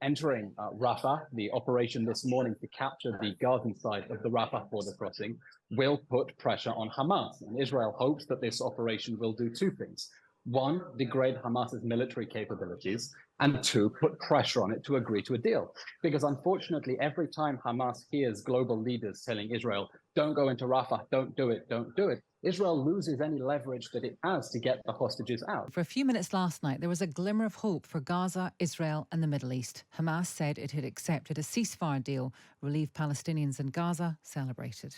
entering Rafah, the operation this morning to capture the Gaza side of the Rafah border crossing, will put pressure on Hamas. And Israel hopes that this operation will do two things. One, degrade Hamas's military capabilities, and two, put pressure on it to agree to a deal. Because unfortunately, every time Hamas hears global leaders telling Israel, don't go into Rafah, don't do it, Israel loses any leverage that it has to get the hostages out. For a few minutes last night, there was a glimmer of hope for Gaza, Israel and the Middle East. Hamas said it had accepted a ceasefire deal. Relieved Palestinians in Gaza celebrated.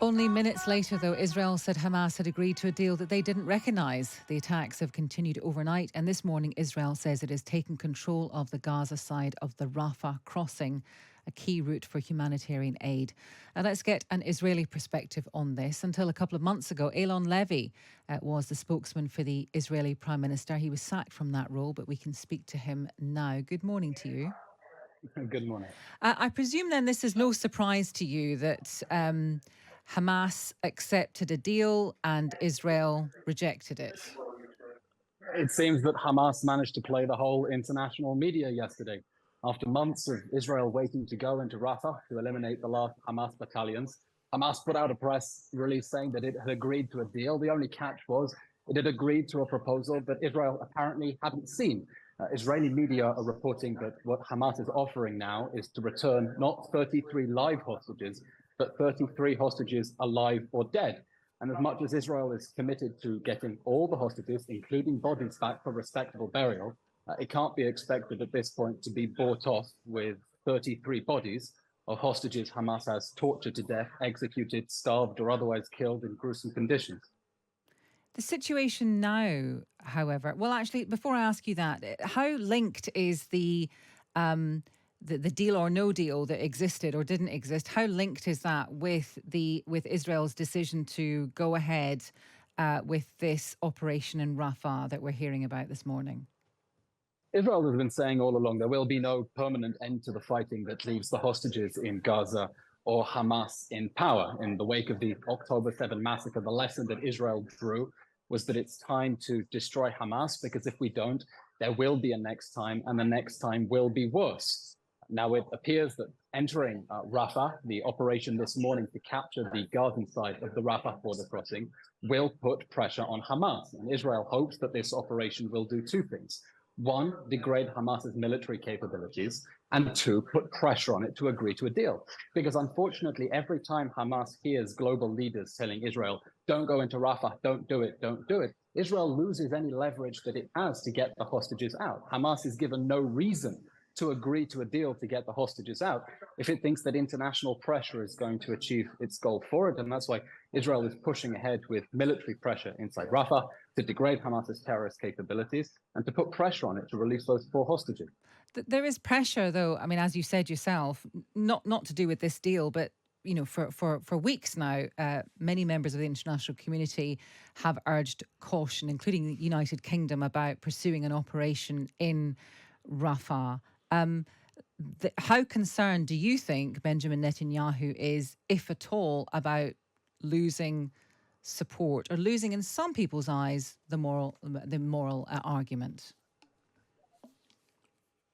Only minutes later, though, Israel said Hamas had agreed to a deal that they didn't recognise. The attacks have continued overnight, and this morning Israel says it has taken control of the Gaza side of the Rafah crossing, a key route for humanitarian aid. And let's get an Israeli perspective on this. Until a couple of months ago, Eylon Levy was the spokesman for the Israeli Prime Minister. He was sacked from that role, but we can speak to him now. Good morning to you. Good morning. I presume then this is no surprise to you that Hamas accepted a deal and Israel rejected it. It seems that Hamas managed to play the whole international media yesterday. After months of Israel waiting to go into Rafah to eliminate the last Hamas battalions, Hamas put out a press release saying that it had agreed to a deal. The only catch was it had agreed to a proposal that Israel apparently hadn't seen. Israeli media are reporting that what Hamas is offering now is to return not 33 live hostages, but 33 hostages alive or dead. And as much as Israel is committed to getting all the hostages, including bodies, back for respectable burial, it can't be expected at this point to be bought off with 33 bodies of hostages Hamas has tortured to death, executed, starved, or otherwise killed in gruesome conditions. The situation now, however, well, actually, before I ask you that, how linked is the deal or no deal that existed or didn't exist? How linked is that with Israel's decision to go ahead with this operation in Rafah that we're hearing about this morning? Israel has been saying all along there will be no permanent end to the fighting that leaves the hostages in Gaza or Hamas in power. In the wake of the October 7 massacre, the lesson that Israel drew was that it's time to destroy Hamas, because if we don't, there will be a next time, and the next time will be worse. Now, it appears that entering Rafah, the operation this morning to capture the Gaza side of the Rafah border crossing, will put pressure on Hamas. And Israel hopes that this operation will do two things. One, degrade Hamas's military capabilities, and two, put pressure on it to agree to a deal. Because unfortunately, every time Hamas hears global leaders telling Israel, don't go into Rafah, don't do it, Israel loses any leverage that it has to get the hostages out. Hamas is given no reason to agree to a deal to get the hostages out if it thinks that international pressure is going to achieve its goal for it. And that's why Israel is pushing ahead with military pressure inside Rafah to degrade Hamas's terrorist capabilities and to put pressure on it to release those 4 hostages. There is pressure, though. I mean, as you said yourself, not to do with this deal, but you know, for weeks now, many members of the international community have urged caution, including the United Kingdom, about pursuing an operation in Rafah. How concerned do you think Benjamin Netanyahu is, if at all, about losing support or losing, in some people's eyes, the moral argument?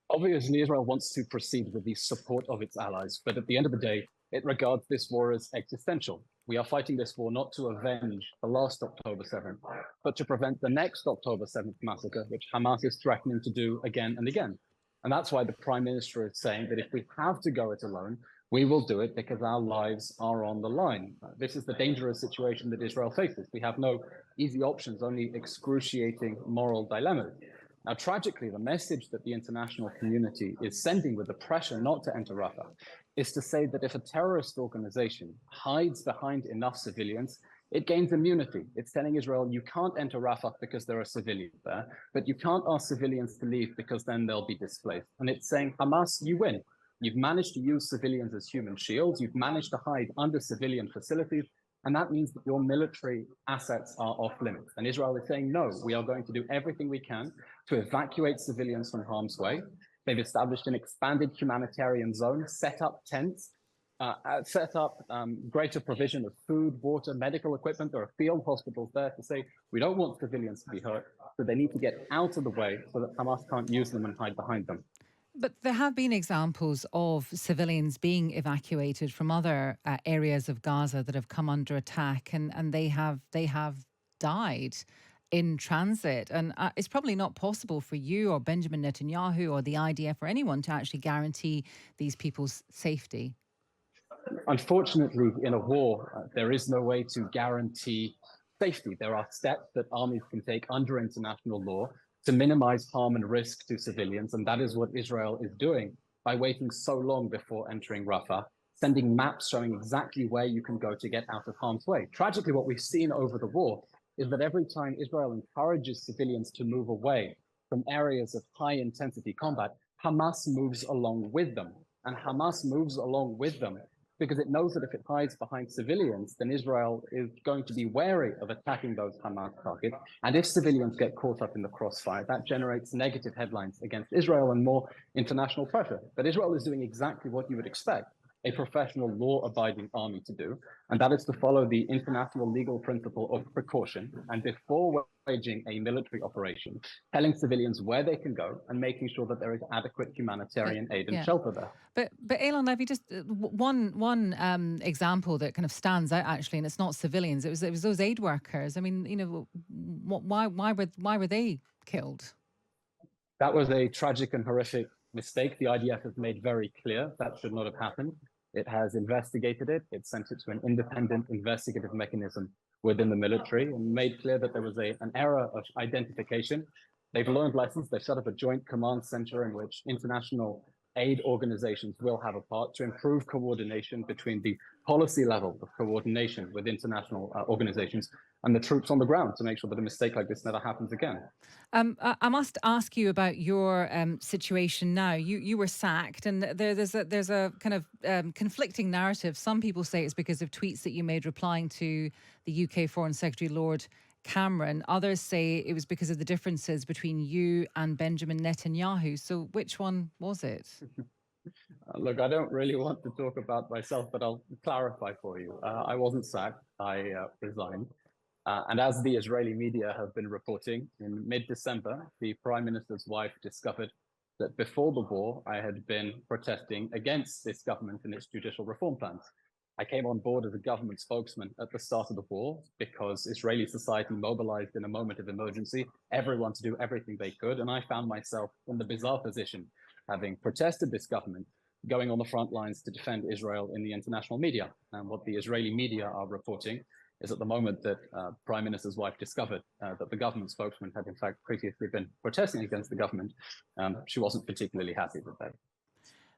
Obviously, Israel wants to proceed with the support of its allies, but at the end of the day, it regards this war as existential. We are fighting this war not to avenge the last October 7th, but to prevent the next October 7th massacre, which Hamas is threatening to do again and again. And that's why the Prime Minister is saying that if we have to go it alone, we will do it because our lives are on the line. This is the dangerous situation that Israel faces. We have no easy options, only excruciating moral dilemmas. Now, tragically, the message that the international community is sending with the pressure not to enter Rafah is to say that if a terrorist organization hides behind enough civilians, it gains immunity. It's telling Israel, you can't enter Rafah because there are civilians there, but you can't ask civilians to leave because then they'll be displaced. And it's saying, Hamas, you win. You've managed to use civilians as human shields. You've managed to hide under civilian facilities. And that means that your military assets are off limits. And Israel is saying, no, we are going to do everything we can to evacuate civilians from harm's way. They've established an expanded humanitarian zone, set up tents, set up greater provision of food, water, medical equipment. There are field hospitals there to say we don't want civilians to be hurt, so they need to get out of the way so that Hamas can't use them and hide behind them. But there have been examples of civilians being evacuated from other areas of Gaza that have come under attack, and they have died in transit. And it's probably not possible for you or Benjamin Netanyahu or the IDF or anyone to actually guarantee these people's safety. Unfortunately, in a war, there is no way to guarantee safety. There are steps that armies can take under international law to minimize harm and risk to civilians. And that is what Israel is doing by waiting so long before entering Rafah, sending maps showing exactly where you can go to get out of harm's way. Tragically, what we've seen over the war is that every time Israel encourages civilians to move away from areas of high intensity combat, Hamas moves along with them. And Hamas moves along with them because it knows that if it hides behind civilians, then Israel is going to be wary of attacking those Hamas targets. And if civilians get caught up in the crossfire, that generates negative headlines against Israel and more international pressure. But Israel is doing exactly what you would expect a professional law-abiding army to do, and that is to follow the international legal principle of precaution, and before waging a military operation, telling civilians where they can go and making sure that there is adequate humanitarian aid and shelter there. But Eylon Levy, just one example that kind of stands out actually, and it's not civilians. It was those aid workers. I mean, you know, why were they killed? That was a tragic and horrific mistake. The IDF has made very clear that should not have happened. It has investigated it. It sent it to an independent investigative mechanism within the military and made clear that there was an error of identification. They've learned lessons. They've set up a joint command center in which international aid organizations will have a part to improve coordination between the policy level of coordination with international organizations and the troops on the ground to make sure that a mistake like this never happens again. I must ask you about your situation now. You were sacked, and there's a kind of conflicting narrative. Some people say it's because of tweets that you made replying to the UK Foreign Secretary Lord Cameron. Others say it was because of the differences between you and Benjamin Netanyahu. So which one was it? Look, I don't really want to talk about myself, but I'll clarify for you. I wasn't sacked. I resigned. And as the Israeli media have been reporting, in mid-December, the Prime Minister's wife discovered that before the war, I had been protesting against this government and its judicial reform plans. I came on board as a government spokesman at the start of the war because Israeli society mobilized in a moment of emergency, everyone to do everything they could. And I found myself in the bizarre position, having protested this government, going on the front lines to defend Israel in the international media. And what the Israeli media are reporting is at the moment that Prime Minister's wife discovered that the government spokesman had in fact previously been protesting against the government, she wasn't particularly happy with that.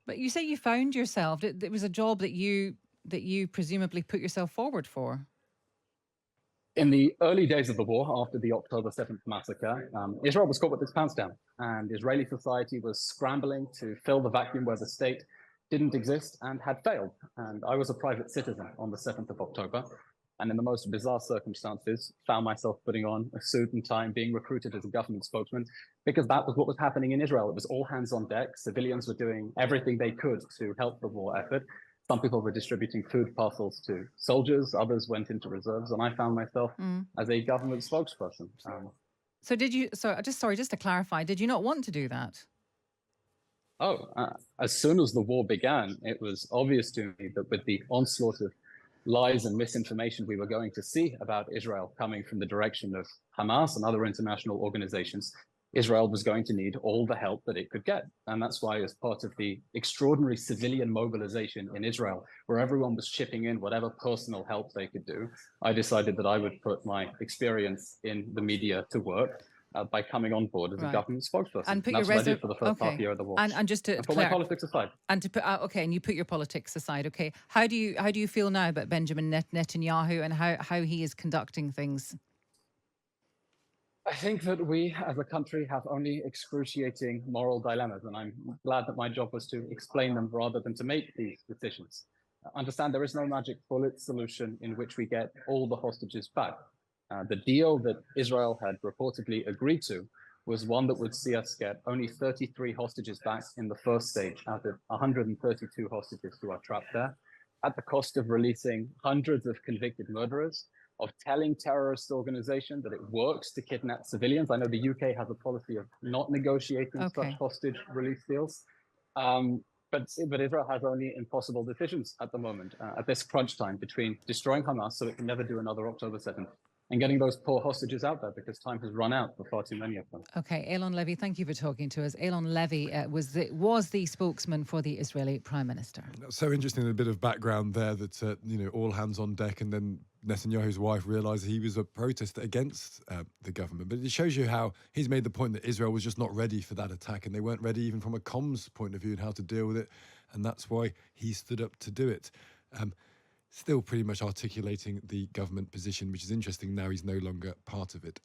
But you say you found yourself. It was a job that you presumably put yourself forward for. In the early days of the war, after the October 7th massacre, Israel was caught with its pants down, and Israeli society was scrambling to fill the vacuum where the state didn't exist and had failed. And I was a private citizen on the 7th of October, and in the most bizarre circumstances, found myself putting on a suit and tie and being recruited as a government spokesman, because that was what was happening in Israel. It was all hands on deck. Civilians were doing everything they could to help the war effort. Some people were distributing food parcels to soldiers, others went into reserves, and I found myself as a government spokesperson. So just to clarify, did you not want to do that? As soon as the war began, it was obvious to me that with the onslaught of lies and misinformation we were going to see about Israel coming from the direction of Hamas and other international organizations, Israel was going to need all the help that it could get. And that's why, as part of the extraordinary civilian mobilization in Israel, where everyone was chipping in whatever personal help they could do, I decided that I would put my experience in the media to work by coming on board as a government spokesperson. And put that's what I did for the first half year of the war. And just to put my politics aside. And to put and you put your politics aside. Okay, how do you feel now about Benjamin Netanyahu and how he is conducting things? I think that we as a country have only excruciating moral dilemmas, and I'm glad that my job was to explain them rather than to make these decisions. Understand there is no magic bullet solution in which we get all the hostages back. The deal that Israel had reportedly agreed to was one that would see us get only 33 hostages back in the first stage out of 132 hostages who are trapped there. at the cost of releasing hundreds of convicted murderers, of telling terrorist organizations that it works to kidnap civilians. I know the UK has a policy of not negotiating such hostage release deals. But Israel has only impossible decisions at the moment, at this crunch time, between destroying Hamas so it can never do another October 7th and getting those poor hostages out there because time has run out for far too many of them. Okay, Alon Levy, thank you for talking to us. Alon Levy was the spokesman for the Israeli Prime Minister. So interesting, a bit of background there that, all hands on deck, and then Netanyahu's wife realised he was a protester against the government. But it shows you how he's made the point that Israel was just not ready for that attack, and they weren't ready even from a comms point of view and how to deal with it. And that's why he stood up to do it. Still pretty much articulating the government position, which is interesting. Now he's no longer part of it.